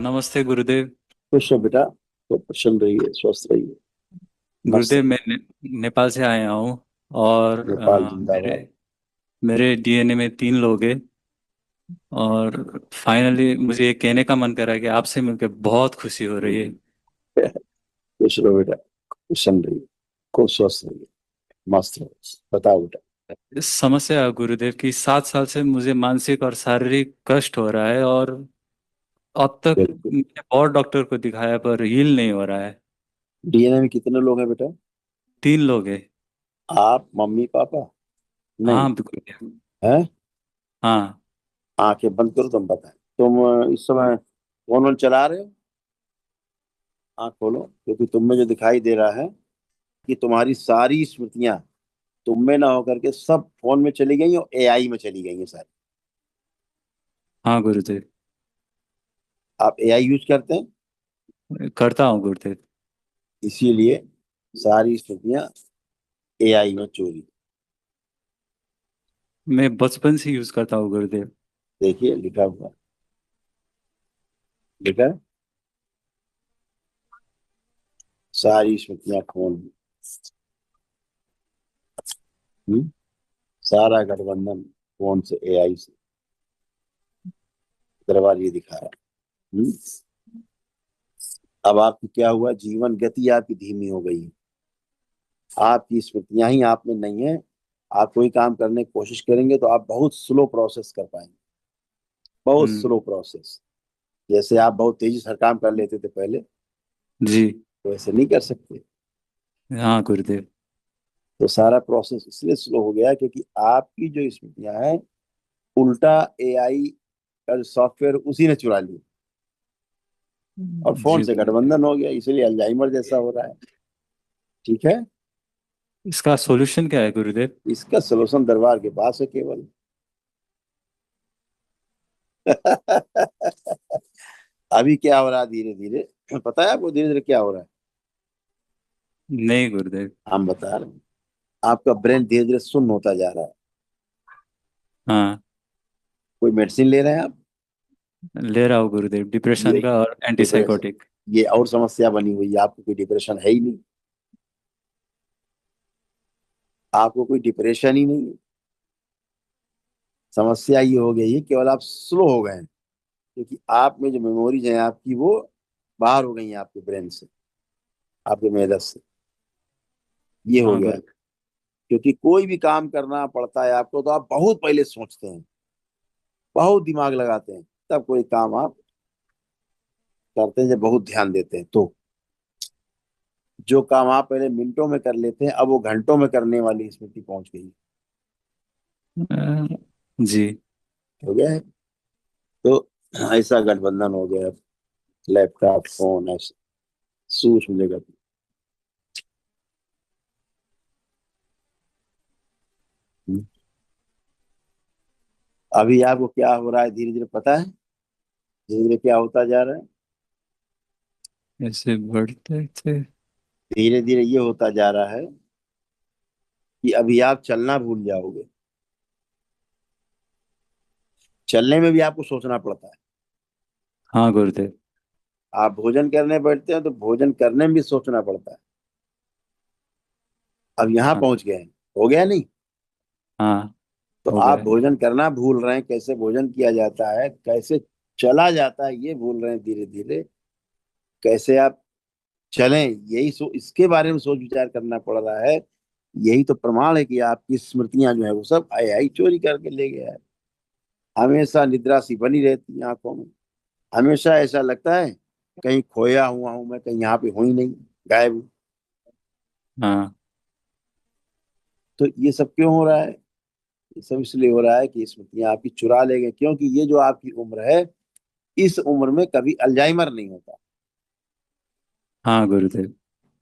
नमस्ते गुरुदेव। खुश हो बेटा। तो प्रसन्न रहिए, स्वस्थ रहिए। मस्त गुरुदेव मैं रहिए। नेपाल से आया हूँ। और नेपाल मेरे जिंदाबाद। मेरे डीएनए में 3 लोग हैं। और फाइनली मुझे ये कहने का मन कर रहा है कि आपसे मिलकर बहुत खुशी हो रही है। खुश रहो बेटा। प्रसन्न रहिए। खूब स्वस्थ रहिए। मस्त रहो। बताओ बेटा। इस समस्या है गुरुदेव की 7 साल से मुझे मानसिक और शारीरिक कष्ट हो रहा है। और अब तक बिल्कुल। मैंने बहुत डॉक्टर को दिखाया पर हील नहीं हो रहा है। डीएनए में कितने लोग हैं बेटा? 3 लोग हैं। आप, मम्मी, पापा? नहीं हाँ बिल्कुल। है? हाँ। आंखें बंद करो, तुम बताएं। तुम इस समय फोन वोन चला रहे हो? आंख खोलो, क्योंकि तुम में जो दिखाई दे रहा है कि तुम्हारी सारी स्मृतियां तुम में ना होकर के सब फोन में चली गई और एआई में चली गई हैं सारी। हाँ गुरुदेव। आप एआई यूज करते हैं, करता हूँ गुरुदेव। इसीलिए सारी स्मृतियां एआई में चोरी। मैं बचपन से यूज करता हूँ गुरुदेव। देखिए लिखा हुआ। लिखा है, सारी स्मृतियां खून। हम्म, सारा गठबंधन फोन से, एआई से। दरबार ये दिखा रहा है। अब आपकी क्या हुआ, जीवन गति आपकी धीमी हो गई है। आपकी स्मृतियां ही आप में नहीं है। आप कोई काम करने की कोशिश करेंगे तो आप बहुत स्लो प्रोसेस कर पाएंगे। बहुत हम्म। Slow process. जैसे आप बहुत तेजी से हर काम कर लेते थे पहले, जी। तो ऐसे नहीं कर सकते। हाँ गुरुदेव। तो सारा प्रोसेस इसलिए स्लो हो गया क्योंकि आपकी जो स्मृतियां हैं, उल्टा एआई का जो सॉफ्टवेयर उसी ने चुरा ली और फोन जी से गुरुदेव। गठबंधन हो गया, इसीलिए अल्जाइमर जैसा हो रहा है। ठीक है। इसका सॉल्यूशन क्या है गुरुदेव? इसका सलूशन दरबार के पास है केवल। अभी क्या हो रहा है धीरे धीरे, पता है आपको धीरे धीरे क्या हो रहा है? नहीं गुरुदेव। हम बता रहे हैं। आपका ब्रेन धीरे धीरे सुन्न होता जा रहा है। हाँ। कोई मेडिसिन ले रहे हैं आप? ले रहा हूँ गुरुदेव, ये डिप्रेशन का और डिप्रेशन, एंटीसाइकोटिक। ये और समस्या बनी हुई है। आपको कोई डिप्रेशन है ही नहीं। आपको कोई डिप्रेशन ही नहीं है। समस्या ये हो गई है, केवल आप स्लो हो गए हैं क्योंकि आप में जो मेमोरीज हैं आपकी, वो बाहर हो गई हैं आपके ब्रेन से, आपके मेदस से। ये हो हाँ गया है। गुरु। क्योंकि कोई भी काम करना पड़ता है आपको तो आप बहुत पहले सोचते हैं, बहुत दिमाग लगाते हैं, तब कोई काम आप करते हैं, जब बहुत ध्यान देते हैं तो। जो काम आप पहले मिनटों में कर लेते हैं, अब वो घंटों में करने वाली स्मृति पहुंच गई। जी। हो गया है। तो ऐसा गठबंधन हो गया। लैपटॉप, फोन, ऐसा सूक्ष्म जगत। में। अभी आपको क्या हो रहा है धीरे धीरे पता है? धीरे धीरे क्या होता जा रहा है? ऐसे बढ़ते थे। धीरे धीरे ये होता जा रहा है कि अभी आप चलना भूल जाओगे। चलने में भी आपको सोचना पड़ता है। हाँ गुरुदेव। आप भोजन करने बैठते हैं तो भोजन करने में भी सोचना पड़ता है। अब यहाँ हाँ। पहुंच गए हैं। हो गया नहीं? हाँ। तो हो आप गया। भोजन करना भूल रहे हैं, कैसे भोजन किया जाता है, कैसे चला जाता है, ये भूल रहे हैं धीरे धीरे। कैसे आप चलें, यही इसके बारे में सोच विचार करना पड़ रहा है। यही तो प्रमाण है कि आपकी स्मृतियां जो है वो सब आई चोरी करके ले गया है। हमेशा निद्रा सी बनी रहती है आंखों में। हमेशा ऐसा लगता है कहीं खोया हुआ हूं मैं, कहीं यहाँ पे हूं ही नहीं, गायब हूं। हाँ। तो ये सब क्यों हो रहा है? ये सब इसलिए हो रहा है कि स्मृतियां आपकी चुरा ले गए, क्योंकि ये जो आपकी उम्र है, इस उम्र में कभी अल्जाइमर नहीं होता। हाँ गुरुदेव।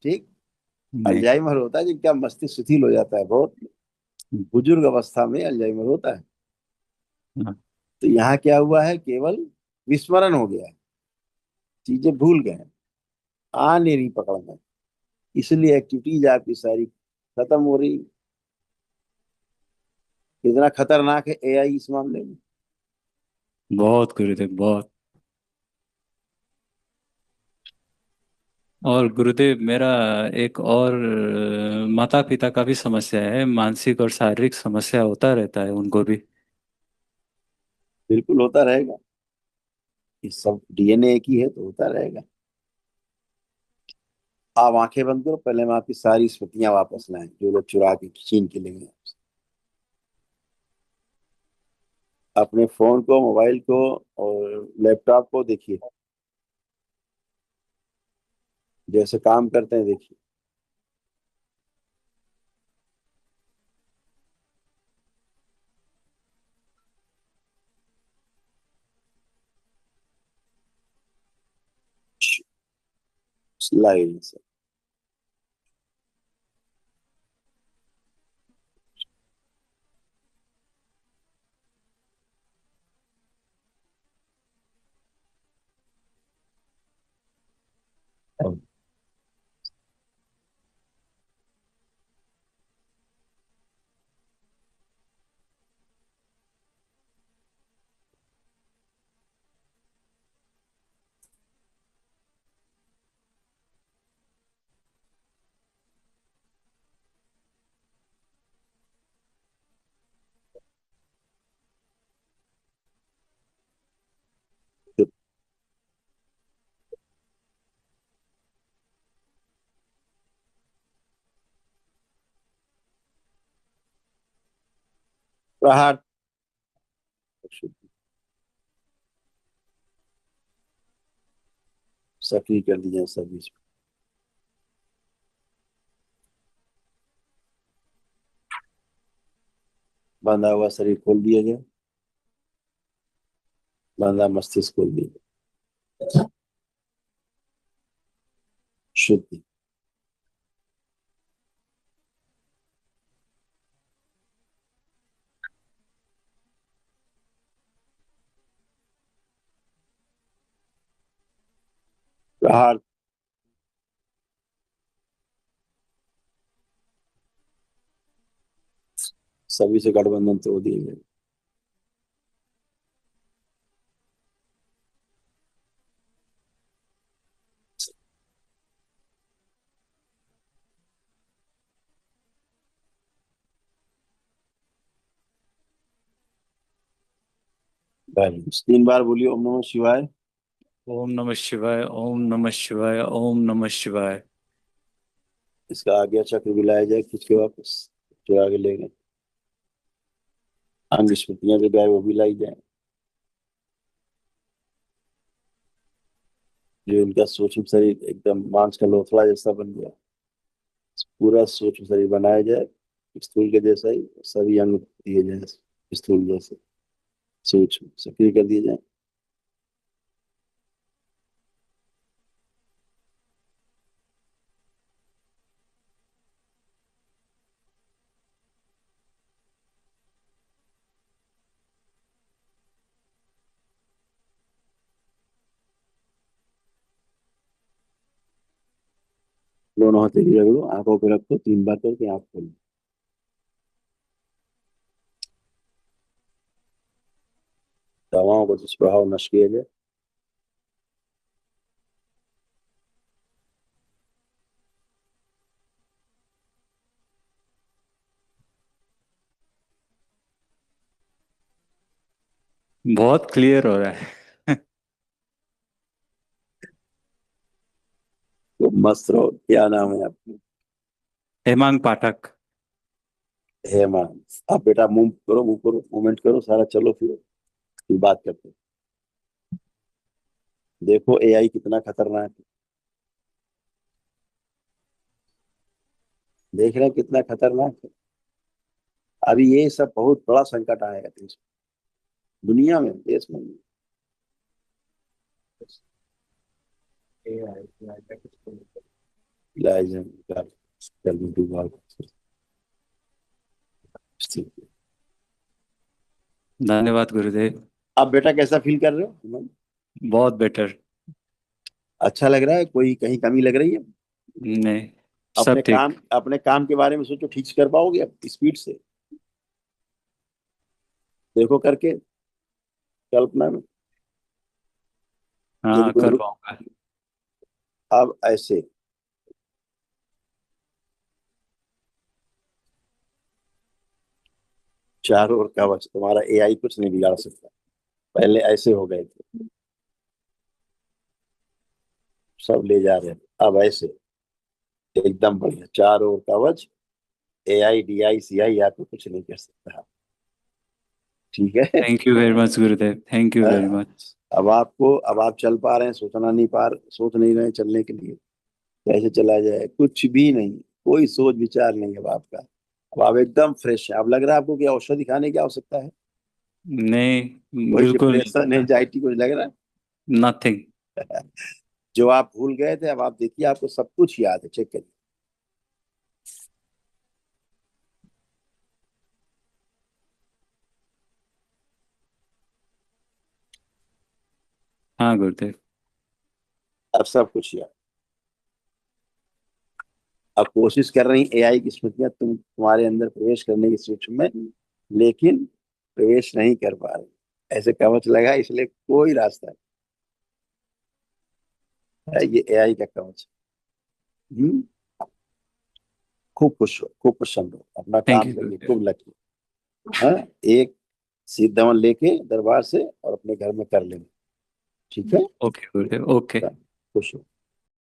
ठीक। नहीं। अल्जाइमर होता है जिनका मस्तिष्क शिथिल हो जाता है बहुत। बुजुर्ग अवस्था में अल्जाइमर होता है। हाँ। तो यहाँ क्या हुआ है, केवल विस्मरण हो गया है। चीजें भूल गए हैं, आ नहीं रही पकड़ में। इसलिए एक्टिविटीज आपकी सारी खत्म हो रही। कितना खतरनाक है एआई इस मामले में। बहुत गुरुदेव बहुत। और गुरुदेव, मेरा एक और माता पिता का भी समस्या है, मानसिक और शारीरिक समस्या होता रहता है उनको भी। बिल्कुल होता रहेगा। ये सब डीएनए एक ही है तो होता रहेगा। आप आंखें बंद करो, पहले मैं आपकी सारी स्मृतियां वापस लाएं जो लोग चुरा के छीन के ले गए। अपने फोन को, मोबाइल को और लैपटॉप को देखिए, जैसे काम करते हैं देखिए। लाइन से। प्रहार। सक्रिय कर दीजिए सभी। बांधा हुआ शरीर खोल दिया जाए, बांधा मस्तिष्क खोल दिया जाए। शुद्धि। प्रहार। सभी से गठबंधन तोड़ दिए गए। बैलेंस 3 बार बोलिए ओम नमः शिवाय। ओम नमः शिवाय, ओम नमः शिवाय, ओम नमः शिवाय। इसका आज्ञा चक्र भी लाया जाए, खींच के वापस चुरा के ले गए। अंग स्मृतियां जो गए वो भी लाई जाए। जो इनका सूक्ष्म शरीर एकदम मांस का लोथड़ा जैसा बन गया, पूरा सूक्ष्म शरीर बनाया जाए, स्थूल के जैसा ही सभी अंग दिए जाए, स्थूल जैसे सूक्ष्म सक्रिय कर दिए जाए। दोनों हथेली रख दो, आंखों पे रखो, 3 बार करके आंख खोलो। दवाओं का दुष्प्रभाव नष्ट किया जाए। बहुत क्लियर हो रहा है। तो मस्त रहो। क्या नाम है आपका? हेमांग पाठक। हेमा। आप बेटा मूव करो, मूव करो, मूवमेंट करो सारा, चलो फिर बात करते हैं। देखो एआई कितना खतरनाक है। देख रहे हैं कितना खतरनाक है। अभी ये सब बहुत बड़ा संकट आएगा देश, दुनिया में, देश में। इलाज है, जल्दी डूबा। धन्यवाद गुरुदेव। आप बेटा कैसा फील कर रहे हो? बहुत बेटर। अच्छा लग रहा है? कोई कहीं कमी लग रही है? नहीं, सब ठीक। अपने काम के बारे में सोचो, ठीक से कर पाओगे अब स्पीड से? देखो करके, कल्पना में। यदि हाँ, कोई कर पाऊंगा। अब ऐसे चारों ओर कवच, तुम्हारा एआई कुछ नहीं बिगाड़ सकता। पहले ऐसे हो गए थे, सब ले जा रहे हैं, अब ऐसे एकदम बढ़िया चारों ओर कवच। एआई डीआई सीआई आपको कुछ नहीं कर सकता। ठीक है। Thank you very much Gurudev, thank you very हाँ, मच। अब आप चल पा रहे हैं, सोच नहीं रहे हैं चलने के लिए, कैसे चला जाए, कुछ भी नहीं, कोई सोच विचार नहीं अब आपका। अब आप एकदम फ्रेश है। अब लग रहा है आपको कि औषधि खाने की आवश्यकता है? नहीं, कोई बिल्कुल डिप्रेशन एंजाइटी कुछ लग रहा नथिंग। है? जो आप भूल गए थे, अब आप देखिए आपको सब कुछ याद है, चेक करिए। हाँ गुरुदेव। अब सब कुछ याद। अब कोशिश कर रही एआई की स्मृतियां तुम्हारे अंदर प्रवेश करने की सूक्ष्म में, लेकिन प्रवेश नहीं कर पा रही। ऐसे कवच लगा, इसलिए कोई रास्ता नहीं है, ये एआई का कवच। हम्म। खूब खुश हो, खूब प्रसन्न हो, अपना थैंक काम यू करिए, गुरुदेव। खूब लगे। हाँ, एक सीधावन लेके दरबार से और अपने घर में कर लेंगे। ठीक है। ओके गुरुदेव, ओके। खुश हो।